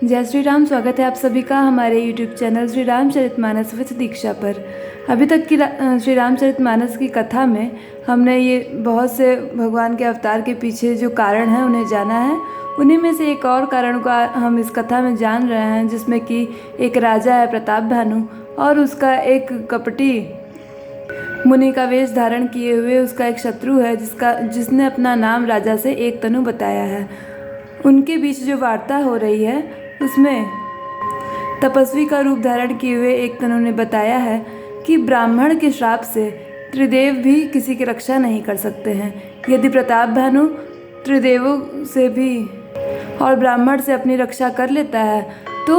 जय श्री राम। स्वागत है आप सभी का हमारे YouTube channel Shri Ramcharitmanas with Diksha पर। अभी तक की श्री रामचरितमानस की कथा में हमने ये बहुत से भगवान के अवतार के पीछे जो कारण हैं उन्हें जाना है। उन्हीं में से एक और कारण को हम इस कथा में जान रहे हैं, जिसमें कि एक राजा है प्रताप भानु और उसका एक कपटी मुनि का वेश धारण किए हुए उसका एक शत्रु है जिसने अपना नाम राजा से एक तनु बताया है। उनके बीच जो वार्ता हो रही है उसमें तपस्वी का रूप धारण किए हुए एक तनु ने बताया है कि ब्राह्मण के श्राप से त्रिदेव भी किसी की रक्षा नहीं कर सकते हैं। यदि प्रताप भानु त्रिदेवों से भी और ब्राह्मण से अपनी रक्षा कर लेता है तो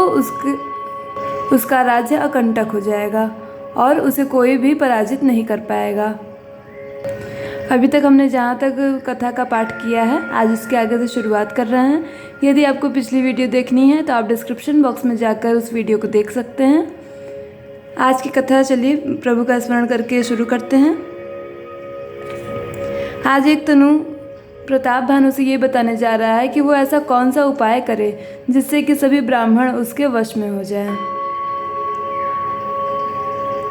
उसका राज्य अकंटक हो जाएगा और उसे कोई भी पराजित नहीं कर पाएगा। अभी तक हमने जहाँ तक कथा का पाठ किया है, आज इसके आगे से शुरुआत कर रहे हैं। यदि आपको पिछली वीडियो देखनी है तो आप डिस्क्रिप्शन बॉक्स में जाकर उस वीडियो को देख सकते हैं। आज की कथा चलिए प्रभु का स्मरण करके शुरू करते हैं। आज एक तनु प्रताप भानु से ये बताने जा रहा है कि वो ऐसा कौन सा उपाय करे जिससे कि सभी ब्राह्मण उसके वश में हो जाएं।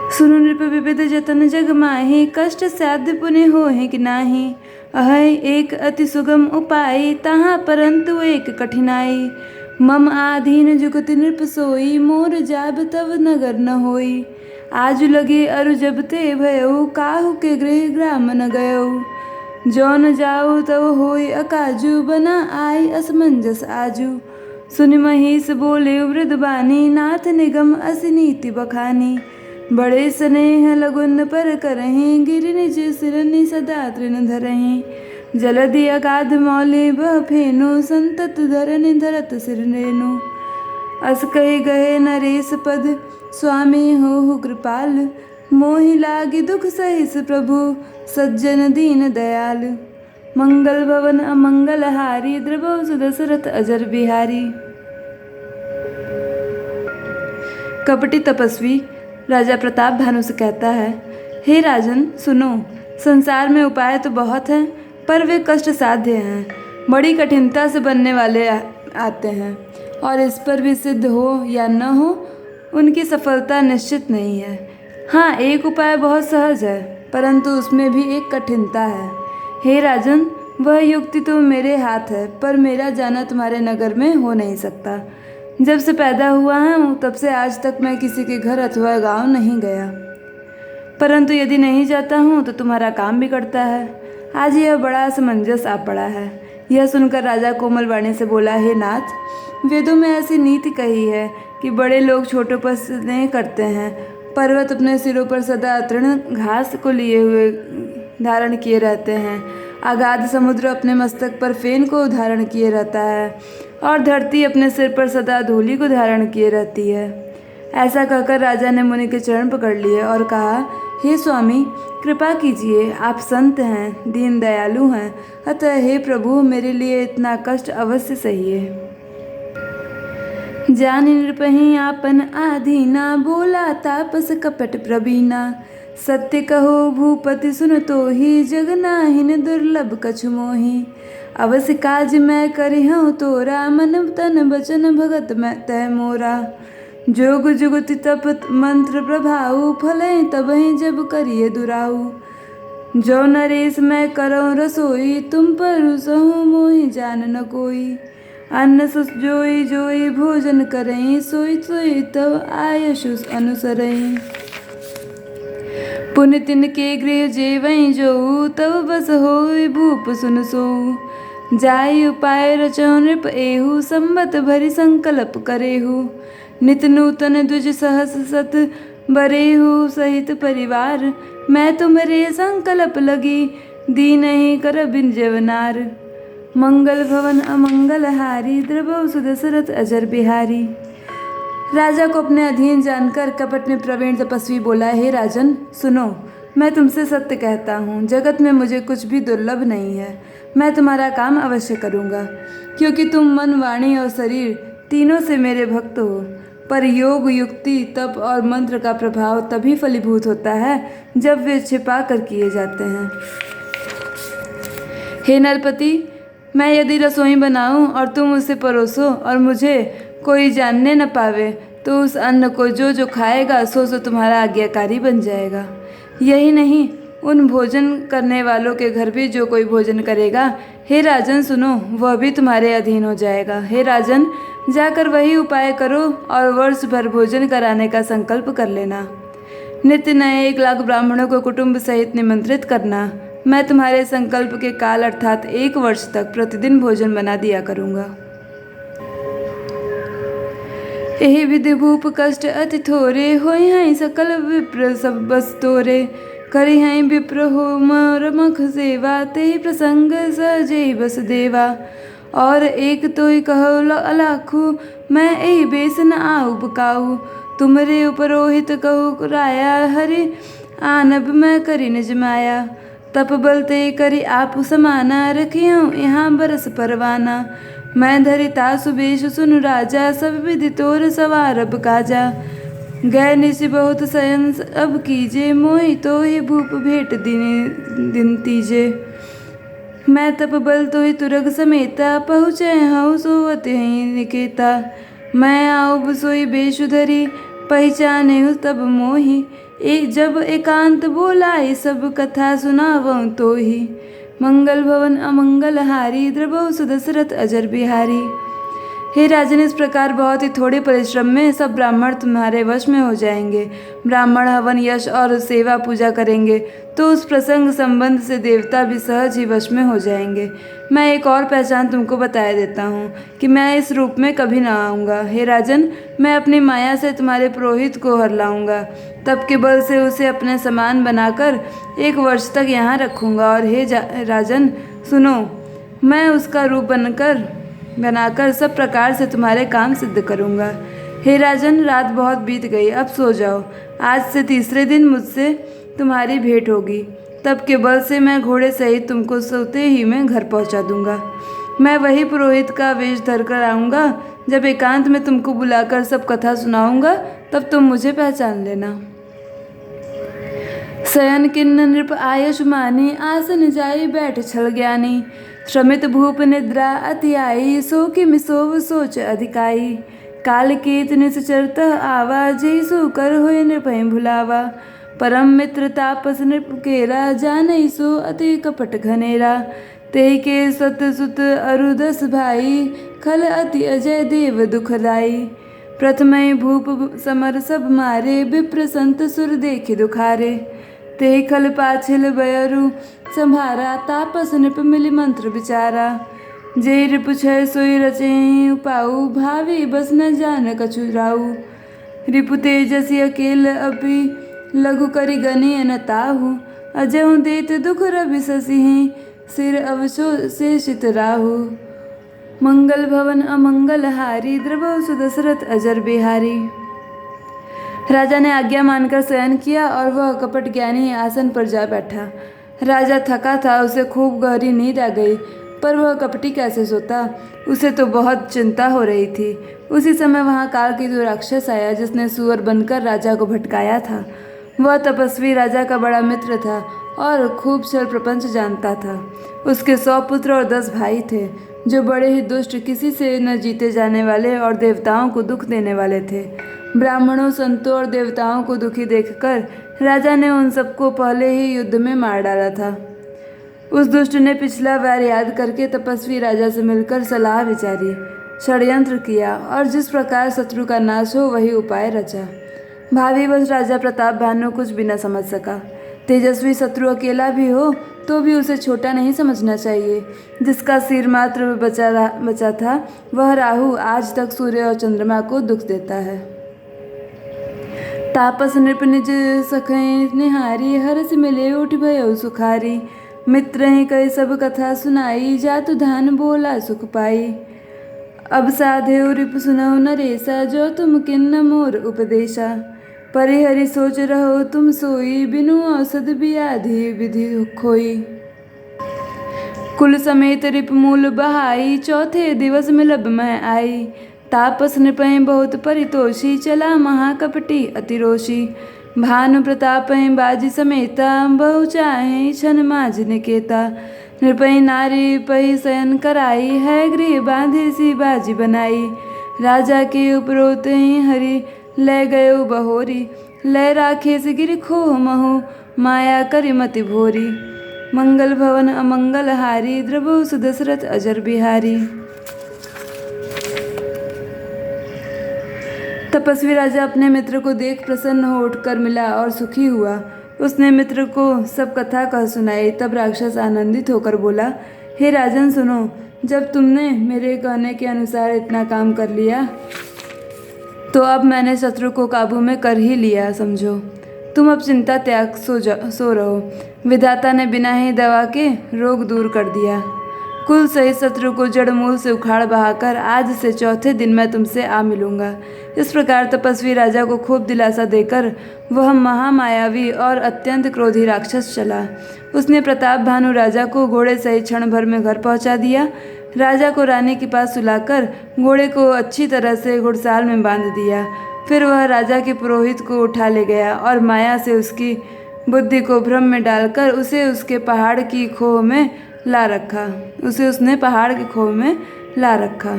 सुनु नृप विविध जतन जग माहि, कष्ट साध्य पुण्य होहि कि नाही। अहै एक अति सुगम उपाय, तहाँ परंतु एक कठिनाई। मम आधीन जुगति नृप सोई, मोर जाब तब नगर न होई। आजु लगे अरु जब ते भयउ, काहू के गृह ग्राम न गयउ। जो न जाऊ तव होई अकाजू, बना आई असमंजस आजू। सुनि महिष बोले वृद्ध बानी, नाथ निगम असी नीति बखानी। बड़े स्नेह लगुन पर करहीं, गिरि निज सिरनि सदा तृण धरहीं। जलधि अगाध मौलि बह फेनु, संतत धरनि धरत सिर रेनु। अस कहि गए नरेश पद, स्वामी होहु कृपाल। मोहि लागी दुख सहिस प्रभु, सज्जन दीन दयाल। मंगल भवन अमंगल हारी, द्रवौ सुदशरथ अजर बिहारी। कपटी तपस्वी राजा प्रताप भानु से कहता है, हे राजन सुनो, संसार में उपाय तो बहुत हैं पर वे कष्ट साध्य हैं, बड़ी कठिनता से बनने वाले आते हैं और इस पर भी सिद्ध हो या न हो उनकी सफलता निश्चित नहीं है। हाँ, एक उपाय बहुत सहज है परंतु उसमें भी एक कठिनता है। हे राजन, वह युक्ति तो मेरे हाथ है पर मेरा जाना तुम्हारे नगर में हो नहीं सकता। जब से पैदा हुआ हूँ तब से आज तक मैं किसी के घर अथवा गांव नहीं गया, परंतु यदि नहीं जाता हूँ तो तुम्हारा काम बिगड़ता है। आज यह बड़ा असमंजस आ पड़ा है। यह सुनकर राजा कोमल वाणी से बोला, हे नाथ, वेदों में ऐसी नीति कही है कि बड़े लोग छोटों पर स्नेह करते हैं। पर्वत अपने सिरों पर सदा तृण घास को लिए हुए धारण किए रहते हैं। अगाध समुद्र अपने मस्तक पर फेन को धारण किए रहता है और धरती अपने सिर पर सदा धूलि को धारण किए रहती है। ऐसा कहकर राजा ने मुनि के चरण पकड़ लिए और कहा, हे स्वामी, कृपा कीजिए, आप संत हैं, दीन दयालु हैं, अतः हे प्रभु, मेरे लिए इतना कष्ट अवश्य सहिए। जानि नृपहि आपन आधीना, बोला तापस कपट प्रवीणा। सत्य कहो भूपति सुनतो ही, जग नाहिन दुर्लभ कछु मोहि। अवश्य काज मैं करिहूँ तोरा, मन तन बचन भगत मैं तय मोरा। जोग जुगति तप मंत्र प्रभाऊ, फलय तबहि जब करिए दुराऊ। जो नरेश मैं करऊँ रसोई, तुम परुसहु मोहि जान न कोई। अन्न सुस जोई जोई भोजन करई, सोई सोई तब आयशु अनुसरई। पुण्य तिनके गृह जेवई जोऊ, तब बस होई भूप सुन सोऊ। जाय उपाय रचौ नृप एहू, संबत भरी संकल्प करेहू। नित नूतन द्विज सहस सत बरेहू, सहित परिवार। मैं तुम्हारे संकल्प लगी, दीनहि कर बिन जवनार। मंगल भवन अमंगल हारी, द्रवौ सुदशरथ अजर बिहारी। राजा को अपने अधीन जानकर कपट में प्रवीण तपस्वी बोला, हे राजन सुनो, मैं तुमसे सत्य कहता हूँ, जगत में मुझे कुछ भी दुर्लभ नहीं है। मैं तुम्हारा काम अवश्य करूँगा क्योंकि तुम मन, वाणी और शरीर तीनों से मेरे भक्त हो। पर योग, युक्ति, तप और मंत्र का प्रभाव तभी फलीभूत होता है जब वे छिपा कर किए जाते हैं। हे नरपति, मैं यदि रसोई बनाऊं और तुम उसे परोसो और मुझे कोई जानने न पावे, तो उस अन्न को जो जो खाएगा सो तुम्हारा आज्ञाकारी बन जाएगा। यही नहीं, उन भोजन करने वालों के घर भी जो कोई भोजन करेगा, हे राजन सुनो, वह भी तुम्हारे अधीन हो जाएगा। हे राजन, जाकर वही उपाय करो और वर्ष भर भोजन कराने का संकल्प कर लेना। नित्य नए 1,00,000 ब्राह्मणों को कुटुंब सहित निमंत्रित करना। मैं तुम्हारे संकल्प के काल अर्थात 1 वर्ष तक प्रतिदिन भोजन बना दिया करूँगा। एहि विधि भूप कष्ट अति थोरे, होई हैं सकल विप्र सब बस तोरे। करी हैं विप्र होम रमख सेवा, तेहि प्रसंग सहजे बस देवा। और एक तो ही कहो अलाखू, मैं एहि बेस न आऊ बकाऊ। तुमरे उपरोहित कहु राया, हरि आनब मैं करी निज माया। तप बलते करी आप समाना, रखियो यहाँ बरस परवाना। मैं धरि तासु बेश सुनु राजा, सब विधि तोर सवार अब काजा। गए निशि बहुत शयन अब कीजे, मोहि तो ही भूप भेंट दिन तीजे। मैं तप बल तो ही तुरग समेता, पहुँचे हऊँ सोवते ही निकेता। मैं आऊब सोई बेशु धरी, पहचाने तब मोही। जब एकांत बोलाए, सब कथा सुनावं तो ही। मंगल भवन अमंगल हारी, द्रवौ सुदशरथ अजर बिहारी। हे राजन, इस प्रकार बहुत ही थोड़े परिश्रम में सब ब्राह्मण तुम्हारे वश में हो जाएंगे। ब्राह्मण हवन यश और सेवा पूजा करेंगे तो उस प्रसंग संबंध से देवता भी सहज ही वश में हो जाएंगे। मैं एक और पहचान तुमको बताया देता हूँ कि मैं इस रूप में कभी ना आऊँगा। हे राजन, मैं अपनी माया से तुम्हारे पुरोहित को हर लाऊंगा, तब के बल से उसे अपने समान बनाकर 1 वर्ष तक यहाँ रखूँगा। और हे राजन सुनो, मैं उसका रूप बनाकर सब प्रकार से तुम्हारे काम सिद्ध करूँगा। हे राजन, रात बहुत बीत गई, अब सो जाओ। आज से तीसरे दिन मुझसे तुम्हारी भेंट होगी, तब के बल से मैं घोड़े सहित तुमको सोते ही मैं घर पहुँचा दूँगा। मैं वही पुरोहित का वेश धर कर आऊँगा। जब एकांत में तुमको बुलाकर सब कथा सुनाऊँगा, तब तुम मुझे पहचान लेना। शयन किन्न नृप आयुष मानी, आसन जाई बैठ छल ज्ञानी। श्रमित भूप निद्रा अति आई, सो कि मिसोव सोच अधिकाई। काल केत निश्चरत आवा, जैसु कर होय नृपय भुलावा। परम मित्र तापस नृप केरा, जानई सो अति कपट घनेरा। तेहि के सत सुत अरुदस भाई, खल अति अजय देव दुखदाई। प्रथमय भूप समर सब मारे, विप्र संत सुर देखे दुखारे। तेहि खल पाछिल बयरु संभारा, तापस नृप मिलि मंत्र विचारा। जे रिपु छय सोई रचे उपाऊ, भावी बस न जान कछु राऊ। रिपु तेजसी अकेल अपि, लघु करि गनि अनताहु। अजहु देत दुख रवि ससिहि, सिर अवशोषित राहु। मंगल भवन अमंगल हारी, द्रवौ सुदशरथ अजर बिहारी। राजा ने आज्ञा मानकर शयन किया और वह कपट ज्ञानी आसन पर जा बैठा। राजा थका था, उसे खूब गहरी नींद आ गई, पर वह कपटी कैसे सोता, उसे तो बहुत चिंता हो रही थी। उसी समय वहाँ कालकेतु राक्षस आया, जिसने सुअर बनकर राजा को भटकाया था। वह तपस्वी राजा का बड़ा मित्र था और खूब छल प्रपंच जानता था। उसके 100 पुत्र और 10 भाई थे, जो बड़े ही दुष्ट, किसी से न जीते जाने वाले और देवताओं को दुख देने वाले थे। ब्राह्मणों, संतों और देवताओं को दुखी देखकर राजा ने उन सबको पहले ही युद्ध में मार डाला था। उस दुष्ट ने पिछला वैर याद करके तपस्वी राजा से मिलकर सलाह विचारी, षड्यंत्र किया और जिस प्रकार शत्रु का नाश हो वही उपाय रचा। भावीवश राजा प्रताप भानु कुछ भी न समझ सका। तेजस्वी शत्रु अकेला भी हो तो भी उसे छोटा नहीं समझना चाहिए। जिसका सिर मात्र बचा था, वह राहु आज तक सूर्य और चंद्रमा को दुख देता है। तापस नृप निज सखै निहारी, हरस मिले उठ भयो सुखारी। मित्र ही कई सब कथा सुनाई, जातु धान बोला सुख पाई। अब साधे रिप सुनौ नरेसा, जो तुम किन्न मोर उपदेशा। परिहरि सोच रहो तुम सोई, बिनु औषध व्याधि विधि खोई। कुल समेत रिप मूल बहाई, चौथे दिवस मिलब मैं आई। तापस नृपय बहुत परितोषी, चला महाकपटी अतिरोषी। भानु प्रतापय बाजी समेता, बहु चाहे छन माज निकेता। नृपय नारी पही शयन कराई, है गृह बांधे सी बाजी बनाई। राजा के उपरोते ही हरि ले गयो बहोरी। ले राखे से गिर खो महु माया करि मति भोरी। मंगल भवन अमंगल हारी द्रवो सुदशरथ अजर बिहारी। तपस्वी राजा अपने मित्र को देख प्रसन्न हो उठकर मिला और सुखी हुआ। उसने मित्र को सब कथा कह सुनाई। तब राक्षस आनंदित होकर बोला, हे राजन सुनो, जब तुमने मेरे कहने के अनुसार इतना काम कर लिया तो अब मैंने शत्रु को काबू में कर ही लिया समझो। तुम अब चिंता त्याग सो रहो। विधाता ने बिना ही दवा के रोग दूर कर दिया। कुल सहित शत्रु को जड़ मूल से उखाड़ बहाकर आज से चौथे दिन मैं तुमसे आ मिलूंगा। इस प्रकार तपस्वी राजा को खूब दिलासा देकर वह महामायावी और अत्यंत क्रोधी राक्षस चला। उसने प्रताप भानु राजा को घोड़े सहित क्षण भर में घर पहुंचा दिया। राजा को रानी के पास सुलाकर घोड़े को अच्छी तरह से घुड़साल में बांध दिया। फिर वह राजा के पुरोहित को उठा ले गया और माया से उसकी बुद्धि को भ्रम में डालकर उसे उसने पहाड़ की खोह में ला रखा।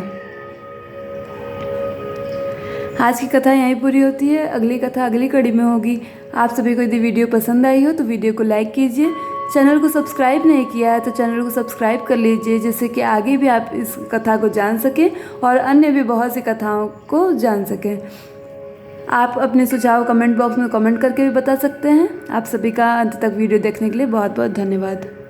आज की कथा यहीं पूरी होती है। अगली कथा अगली कड़ी में होगी। आप सभी को यदि वीडियो पसंद आई हो तो वीडियो को लाइक कीजिए। चैनल को सब्सक्राइब नहीं किया है तो चैनल को सब्सक्राइब कर लीजिए, जिससे कि आगे भी आप इस कथा को जान सकें और अन्य भी बहुत सी कथाओं को जान सकें। आप अपने सुझाव कमेंट बॉक्स में कमेंट करके भी बता सकते हैं। आप सभी का अंत तक वीडियो देखने के लिए बहुत बहुत धन्यवाद।